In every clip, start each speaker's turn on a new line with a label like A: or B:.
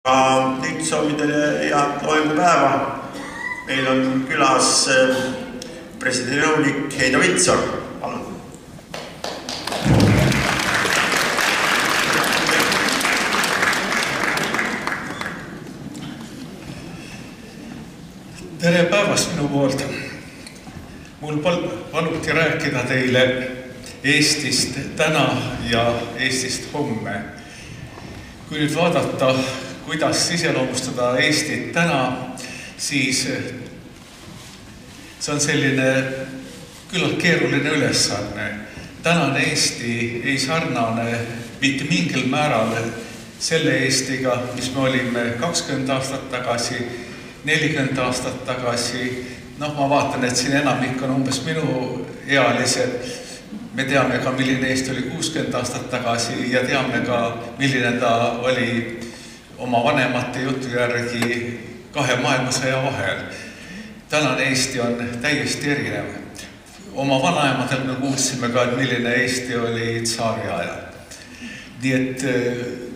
A: Kõik soovime head loengupäeva. Meil on külas presidendi nõunik Heido Vitsor. Palun.
B: Tere päevast minu poolt. Mul paluti rääkida teile Eestist täna ja Eestist homme. Kui nüüd vaadata, kuidas iseloomustada Eestit täna, siis see on selline küllalt keeruline ülesanne. Tänane Eesti ei sarnane mitte mingil määral selle Eestiga, mis me olime 20 aastat tagasi, 40 aastat tagasi. Ma vaatan, et siin enamik on umbes minu ealised. Me teame ka, milline Eesti oli 60 aastat tagasi ja teame ka, milline ta oli oma vanemate jutu järgi 2 maailmasõja vahel. Tänane Eesti on täiesti erinev. Oma vanaemadel me kuulsime ka, et milline Eesti oli tsaari ajal. Nii et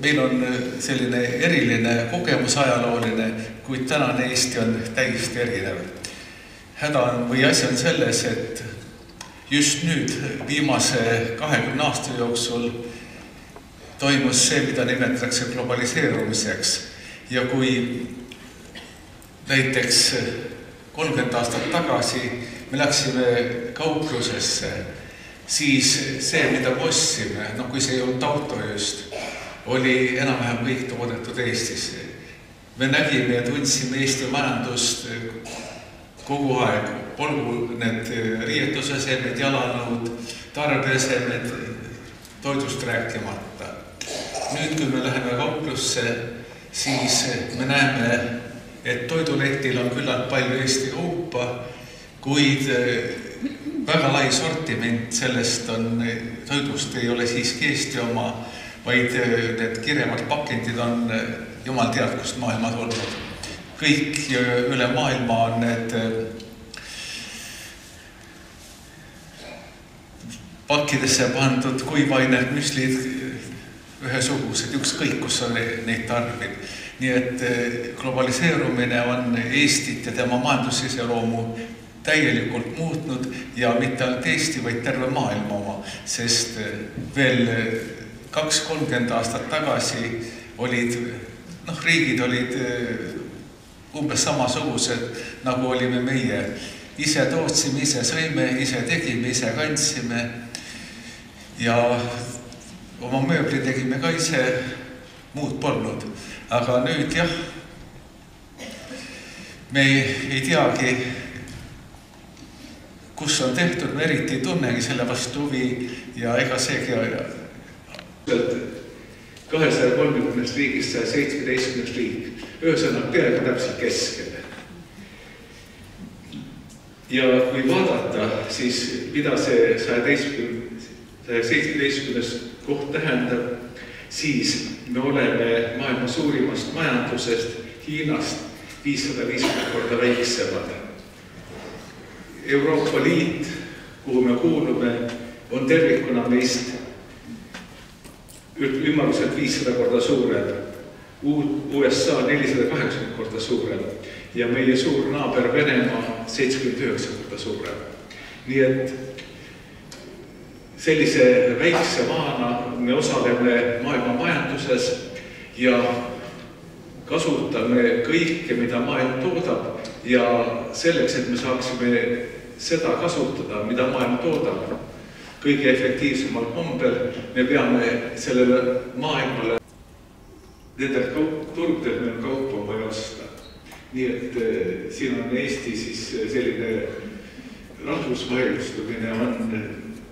B: meil on selline eriline kogemus ajalooline, kuid tänane Eesti on täiesti erinev. Häda või asi on selles, et just nüüd viimase 20 aasta jooksul toimus see, mida nimetatakse globaliseerumiseks. Ja kui näiteks 30 aastat tagasi me läksime kauplusesse, siis see, mida me ostsime, kui see ei olnud auto just, oli enam-vähem kõik toodetud Eestis. Me nägime ja tundsime Eesti majandust kogu aeg, polgu need riietusesemed, jalanõud, tarbeesemed, toidust rääkimata. Nüüd, kui me läheme kauplusse, siis me näeme, et toiduletil on küllalt palju Eesti kaupa, kuid väga lai sortiment sellest toidust ei ole siiski Eesti oma, vaid need kirevad pakendid on jumal tead, kust maailma tulnud. Kõik üle maailma on need pakkidesse pandud kuivained, müslid ühesugused, ükskõik, kus on neid tarbid. Nii et globaliseerumine on Eestit ja tema majandusiseloomu täielikult muutnud ja mitte ainult Eesti, vaid terve maailma oma, sest veel 20-30 aastat tagasi riigid olid umbes samasugused, nagu olime meie. Ise tootsime, ise sõime, ise tegime, ise kandsime ja oma mööbli tegime ka ise, muud polnud. Aga nüüd jah, me ei teagi, kus on tehtud, me eriti ei tunnegi selle vastu huvi ja ega seegi 230 riigist 117 riik. Ühesõnaga peaaegu täpselt keskel. Ja kui vaadata, siis mida see 117 koht tähendab, siis me oleme maailma suurimast majandusest Hiinast 550 korda väiksemad. Euroopa Liit, kuhu me kuulume, on tervikuna meist ümmarguselt 500 korda suurem. USA 480 korda suurem ja meie suur naaber Venemaa 79 korda suurem. Nii et sellise väikse maana me osaleme maailma majanduses ja kasutame kõike, mida maailm toodab ja selleks, et me saaksime seda kasutada, mida maailm toodab, kõige efektiivsemal kombel me peame sellele maailmale nendel turgudel meil kaupa vaja osta. Nii et siin on Eesti siis selline rahvusvahelistumine on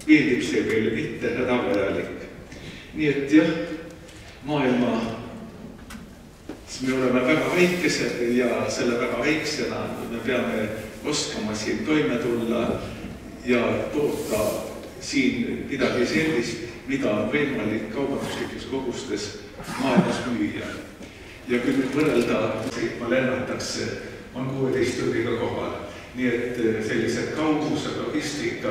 B: meeldib see meile mitte hädavajalik. Nii et jah, maailma me oleme väga väikesed ja selle väga väiksena me peame oskama siin toime tulla ja toota siin midagi sellist, mida on võimalik kaubanduslikes kogustes maailmas müüa. Ja kui nüüd võrrelda, ma lennatakse, on 16 tunniga kohal. Nii et sellised kauguse logistika.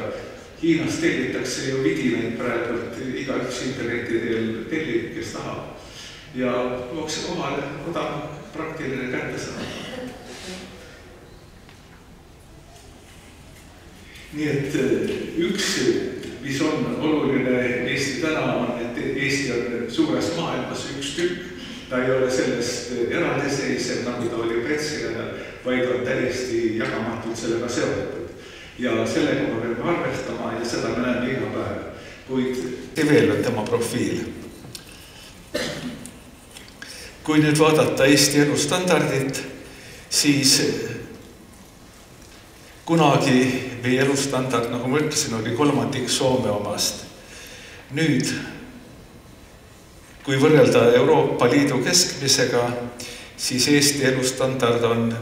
B: Hiinas tellitakse ju vidinaid praegult igaüks interneti teel tellib, kes tahab. ja luuakse kohale odav praktiline kättesaadav. Nii et üks, mis on oluline Eesti täna on, et Eesti on suures maailmas üks tükk. Ta ei ole sellest eraldiseisev, nagu ta oli Petsile, vaid on täiesti jagamatult sellega seotud. Ja sellega me peame arvestama ja seda me näeme iga päev. Kuid veel on tema profiil. Kui nüüd vaadata Eesti elustandardit, siis kunagi meie elustandard, nagu ma ütlesin, oli 1/3 Soome omast. Nüüd, kui võrrelda Euroopa Liidu keskmisega, siis Eesti elustandard on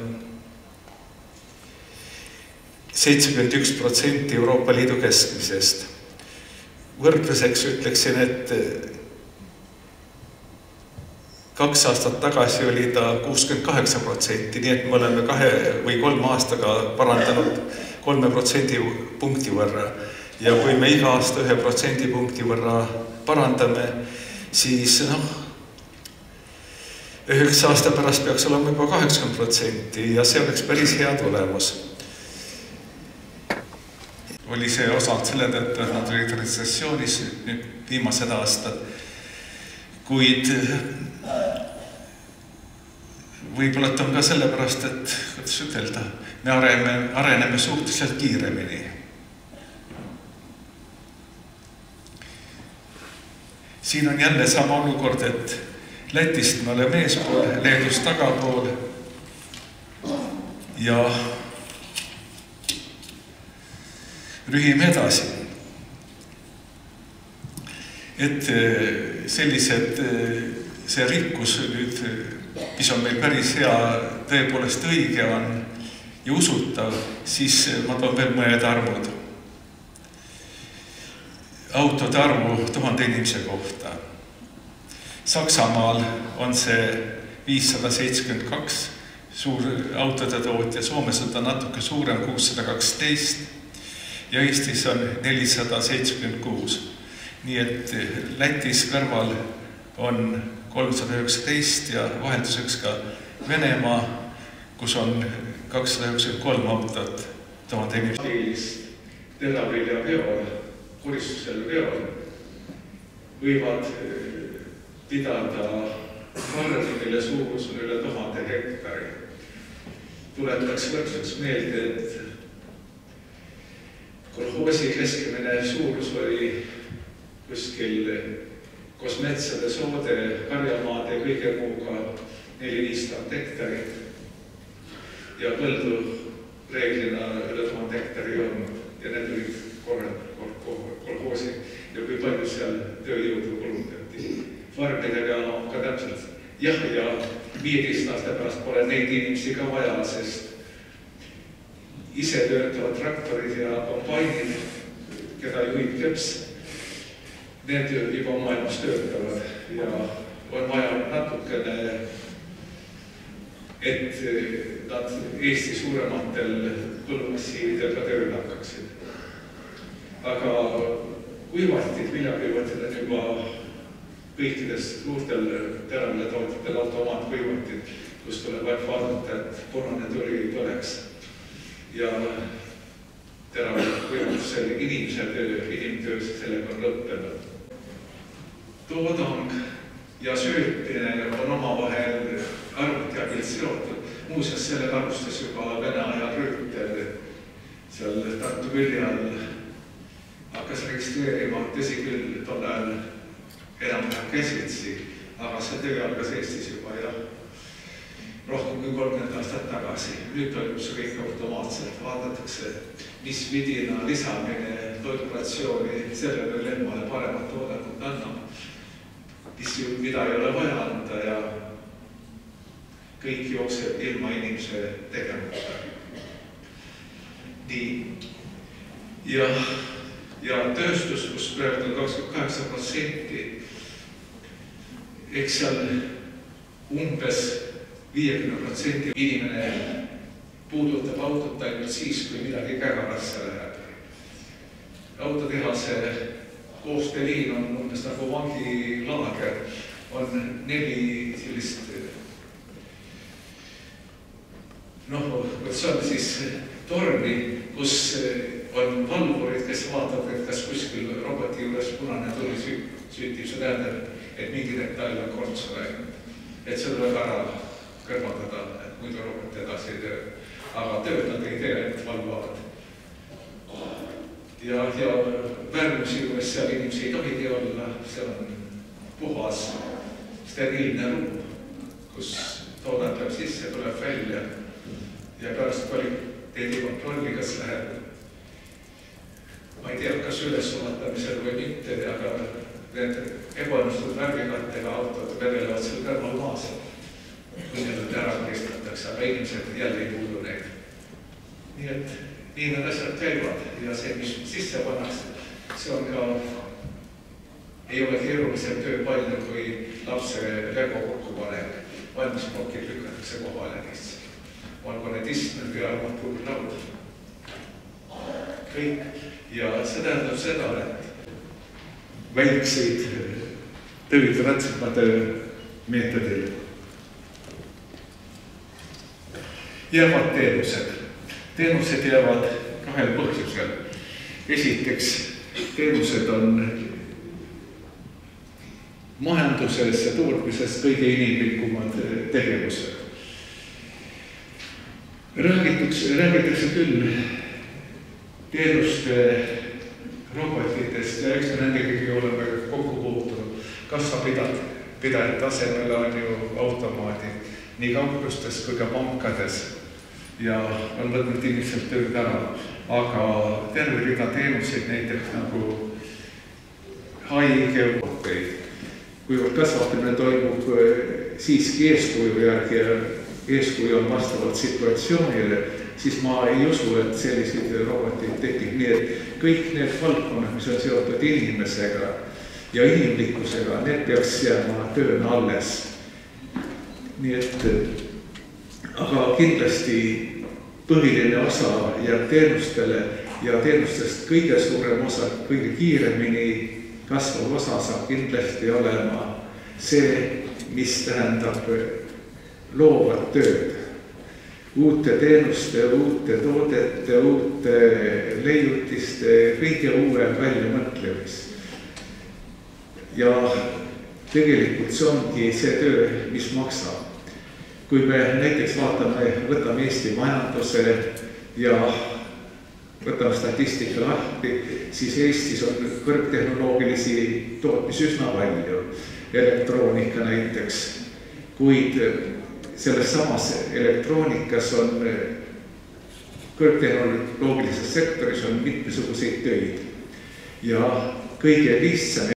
B: 71% Euroopa Liidu keskmisest. Võrdluseks ütleksin, et 2 aastat tagasi oli ta 68%, nii et me oleme 2 või 3 aastaga parandanud 3% punkti võrra. Ja kui me iga aasta 1% punkti võrra parandame, siis 9 aasta pärast peaks olema juba 80% ja see oleks päris hea tulemus. Oli see osalt selle tõttu, et nad olid retsessioonis nüüd viimased aastad, kuid võib-olla on ka sellepärast, et kuidas ütelda, me areneme suhteliselt kiiremini. Siin on jälle sama olukord, et Lätist me oleme eespool, Leedust tagapool ja rühime edasi. Et sellised, see rikkus nüüd, mis on meil päris hea, tõepoolest õige on ja usutav, siis ma toon veel mõned arvud. Autode arvu 1000 inimese kohta. Saksamaal on see 572 suur autode tootja, Soomes on ta natuke suurem 612 ja Eestis on 476. Nii et Lätis kõrval on 319 ja vahelduseks ka Venemaa, kus on 293 autot 1000 inimest. Teravilja veol, koristusel veol võivad pidada farmi, mille suurus on üle 1000 hektari. Tuletaks võrdsuseks meelde, et kolhoosi keskmine suurus oli kuskil koos metsade, soode, karjamaade ja kõige muuga 400–500 hektarit. Ja põldu reeglina üle 1000 hektari on ja need olid kolhoosi ja kui palju seal tööjõudu kulutati. Farmidega on ka täpselt jah ja 15 aasta pärast pole neid inimesi ka vaja, sest ise töötavad traktorid ja kombainid, keda juhib Keps, need juba maailmas töötavad ja on vaja natukene, et nad Eesti suurematel põllumassiividega tööl hakkaksid. Aga kuivatid, viljakõivatid on juba kõikidest suurtel teravile tootjatel automaat kuivatid, kus tuleb vaid vaadata, et punane tuli ei põleks. Ja teravile kuivatusel inimese töö, inimtöös sellega on lõppenud. Toodang ja söötmine on omavahel arvutiabilt seotud. Muuseas, selle alustas juba Vene ajal Rüütel seal Tartu külje all hakkas registreerima, tõsi küll, tol ajal enam-vähem käsitsi, aga see töö algas Eestis juba ja rohkem kui 30 aastat tagasi. Nüüd toimub see kõik automaatselt, vaadatakse, mis vidina lisamine toiduratsiooni sellele lehmale paremat toodangut annab, mida ei ole vaja anda ja kõik jookseb ilma inimese tegemata. Nii. Ja tööstus, kus praegu on 28%, eks seal umbes 50% inimene puudutab autot ainult siis, kui midagi kägarasse läheb. Autotehase koostööliin on umbes nagu vangilaager. on 4 sellist, see on siis torni, kus on valvurid, kes vaatavad, et kas kuskil roboti juures punane tuli sütib, see tähendab, et mingi detail on kortsu läinud. Et see tuleb ära kõrvaldada, et muidu robot edasi ei töö. Aga tööd nad ei tee, et valvavad. Ja värmusi juures seal inimesi ei tohigi olla, seal on puhas steriilne ruum, kus toodang läheb sisse, tuleb välja ja pärast kvaliteedikontrolli, kas läheb, ma ei tea, kas ülesulatamisel või mitte, aga need ebaõnnestunud värvikattega autod vedelevad seal kõrval maas, kui need ära kristatakse, aga inimesed jälle ei kuulu neid. Nii et nii need asjad käivad ja see, mis sisse pannakse, see on ka, ei ole keerulisem töö palju, kui lapse lego kokkupanek, valmis plokid lükatakse kohale lihtsalt. Olgu need istmed või armatuurilaud. Kõik. Ja see tähendab seda, et väikseid tööd rätsemate meetodil jäävad teenused. Teenused jäävad 2 põhjusel. Esiteks, teenused on majanduses ja tootmises kõige inimlikumad tegevused. Räägitakse küll teenuste robotitest ja eks me nendegagi oleme kokku puutunud. Kassapidajate tasemel on ju automaadid nii kauplustes kui ka pankades ja on võtnud inimeselt tööd ära. Aga terve rida teenuseid näiteks nagu haigeuteid, kuivõrd kasvatamine toimub siiski eeskuju järgi ja eeskuju on vastavalt situatsioonile, siis ma ei usu, et selliseid robotid tekib. Nii et kõik need valdkonnad, mis on seotud inimesega ja inimlikkusega, need peaks jääma tööna alles. Nii et, aga kindlasti põhiline osa jääb teenustele ja teenustest kõige suurem osa, kõige kiiremini kasvav osa saab kindlasti olema see, mis tähendab loovat tööd. Uute teenuste, uute toodete, uute leiutiste, kõige uuem väljamõtlemis. Ja tegelikult see ongi see töö, mis maksab. Kui me näiteks võtame Eesti majanduse ja võtame statistika lahti, siis Eestis on kõrgtehnoloogilisi tootmisi üsna palju, elektroonika näiteks, kuid selles samas elektroonikas on kõrgtehnoloogilises sektoris on mitmesuguseid töid ja kõige lihtsam